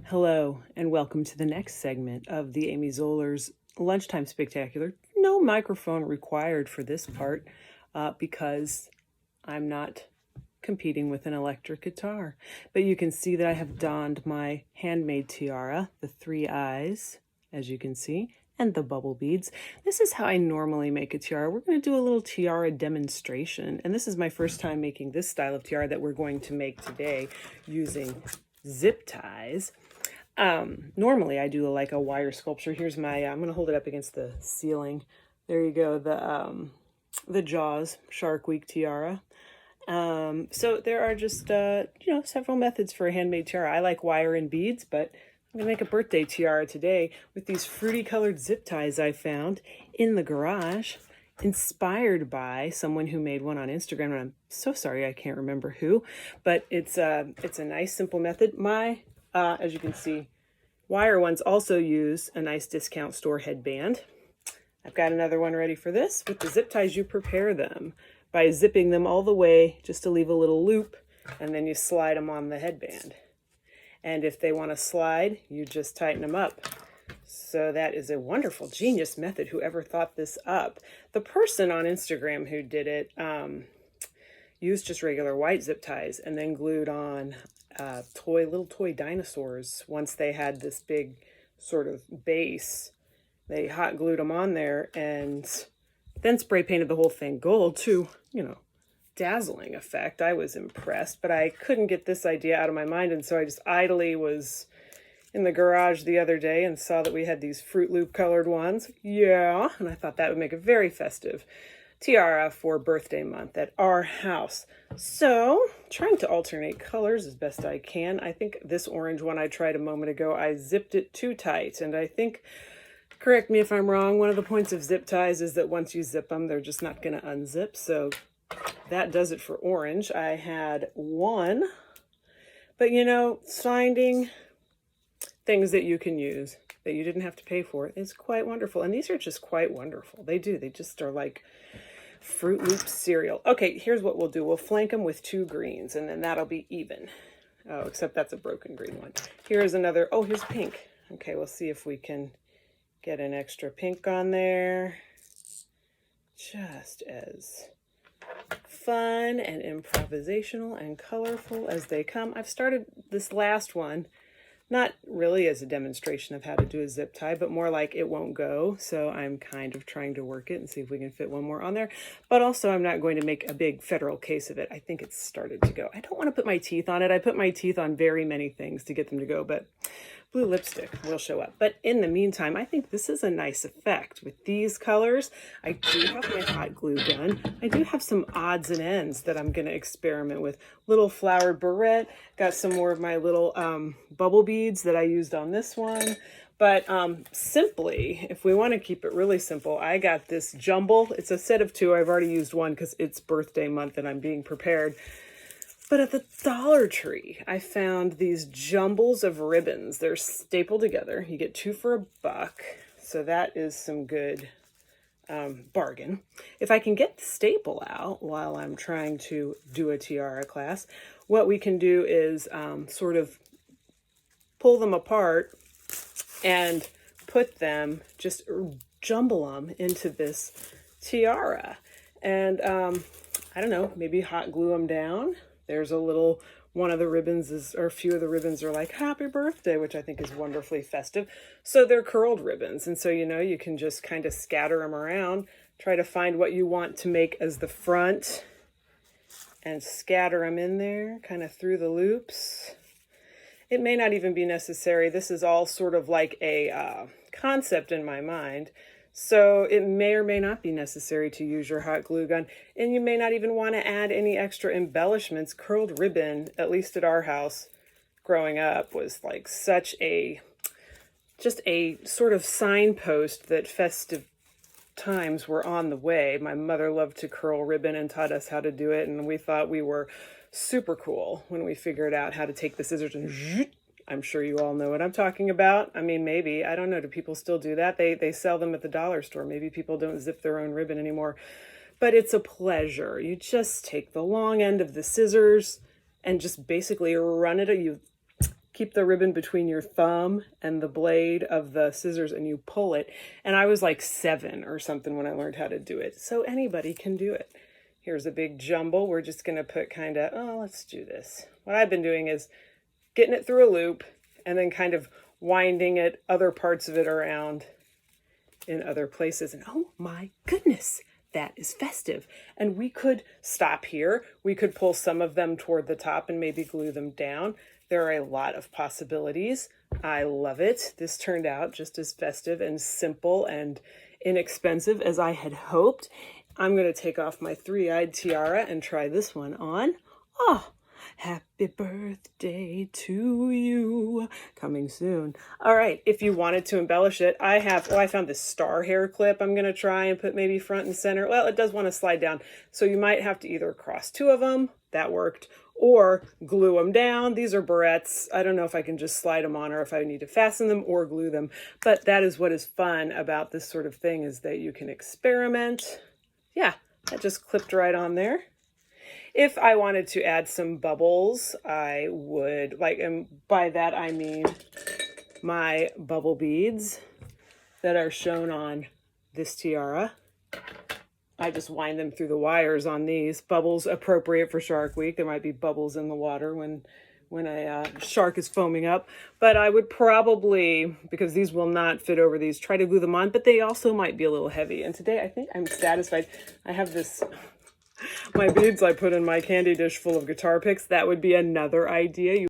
Hello, and welcome to the next segment of the Amy Zoller's Lunchtime Spectacular. No microphone required for this part because I'm not competing with an electric guitar. But you can see that I have donned my handmade tiara, the 3 eyes, as you can see, and the bubble beads. This is how I normally make a tiara. We're going to do a little tiara demonstration, and this is my first time making this style of tiara that we're going to make today using zip ties. Normally I do like a wire sculpture. Here's my, I'm going to hold it up against the ceiling. There you go. The Jaws Shark Week tiara. So there are just, several methods for a handmade tiara. I like wire and beads, but I'm going to make a birthday tiara today with these fruity colored zip ties I found in the garage, inspired by someone who made one on Instagram. And I'm so sorry, I can't remember who, but it's a nice, simple method. As you can see, wire ones also use a nice discount store headband. I've got another one ready for this. With the zip ties, you prepare them by zipping them all the way just to leave a little loop, and then you slide them on the headband. And if they want to slide, you just tighten them up. So that is a wonderful, genius method. Whoever thought this up? The person on Instagram who did it used just regular white zip ties and then glued on little toy dinosaurs. Once they had this big sort of base, they hot glued them on there and then spray painted the whole thing gold to, dazzling effect. I was impressed, but I couldn't get this idea out of my mind, and so I just idly was in the garage the other day and saw that we had these Fruit Loop colored ones. Yeah, and I thought that would make a very festive tiara for birthday month at our house. So, trying to alternate colors as best I can. I think this orange one I tried a moment ago, I zipped it too tight, and I think, correct me if I'm wrong, one of the points of zip ties is that once you zip them, they're just not going to unzip. So that does it for orange. I had one, but finding things that you can use that you didn't have to pay for is quite wonderful. And these are just quite wonderful. They just are like Fruit Loop cereal. Okay, here's what we'll do. We'll flank them with 2 greens, and then that'll be even. Oh, except that's a broken green one. Here's another, here's pink. Okay, we'll see if we can get an extra pink on there. Just as fun and improvisational and colorful as they come. I've started this last one not really as a demonstration of how to do a zip tie, but more like it won't go. So I'm kind of trying to work it and see if we can fit one more on there. But also I'm not going to make a big federal case of it. I think it's started to go. I don't want to put my teeth on it. I put my teeth on very many things to get them to go, but blue lipstick will show up. But in the meantime, I think this is a nice effect with these colors. I do have my hot glue gun. I do have some odds and ends that I'm going to experiment with. Little flowered barrette. Got some more of my little bubble beads that I used on this one. But simply, if we want to keep it really simple, I got this jumble. It's a set of 2. I've already used one because it's birthday month and I'm being prepared. But at the Dollar Tree, I found these jumbles of ribbons. They're stapled together. You get 2 for $1. So that is some good bargain. If I can get the staple out while I'm trying to do a tiara class, what we can do is sort of pull them apart and put them, just jumble them into this tiara. And I don't know, maybe hot glue them down. There's a little, one of the ribbons or a few of the ribbons are like happy birthday, which I think is wonderfully festive. So they're curled ribbons. And so, you can just kind of scatter them around, try to find what you want to make as the front and scatter them in there kind of through the loops. It may not even be necessary. This is all sort of like a concept in my mind. So it may or may not be necessary to use your hot glue gun, and you may not even want to add any extra embellishments. Curled ribbon, at least at our house growing up, was like just a sort of signpost that festive times were on the way. My mother loved to curl ribbon and taught us how to do it, and we thought we were super cool when we figured out how to take the scissors and zhoot. I'm sure you all know what I'm talking about. I mean, maybe. I don't know. Do people still do that? They sell them at the dollar store. Maybe people don't zip their own ribbon anymore. But it's a pleasure. You just take the long end of the scissors and just basically run it. You keep the ribbon between your thumb and the blade of the scissors and you pull it. And I was like 7 or something when I learned how to do it. So anybody can do it. Here's a big jumble. We're just going to put kind of, oh, let's do this. What I've been doing is getting it through a loop and then kind of winding it, other parts of it around in other places. And oh my goodness, that is festive. And we could stop here. We could pull some of them toward the top and maybe glue them down. There are a lot of possibilities. I love it. This turned out just as festive and simple and inexpensive as I had hoped. I'm going to take off my 3-eyed tiara and try this one on. Oh, happy birthday to you. Coming soon. All right, if you wanted to embellish it, I found this star hair clip I'm going to try and put maybe front and center. Well, it does want to slide down, so you might have to either cross 2 of them, that worked, or glue them down. These are barrettes. I don't know if I can just slide them on or if I need to fasten them or glue them, but that is what is fun about this sort of thing, is that you can experiment. Yeah, that just clipped right on there. If I wanted to add some bubbles, I would, and by that I mean my bubble beads that are shown on this tiara. I just wind them through the wires on these. Bubbles appropriate for Shark Week. There might be bubbles in the water when a shark is foaming up. But I would probably, because these will not fit over these, try to glue them on, but they also might be a little heavy. And today I think I'm satisfied. I have this, my beads I put in my candy dish full of guitar picks. That would be another idea.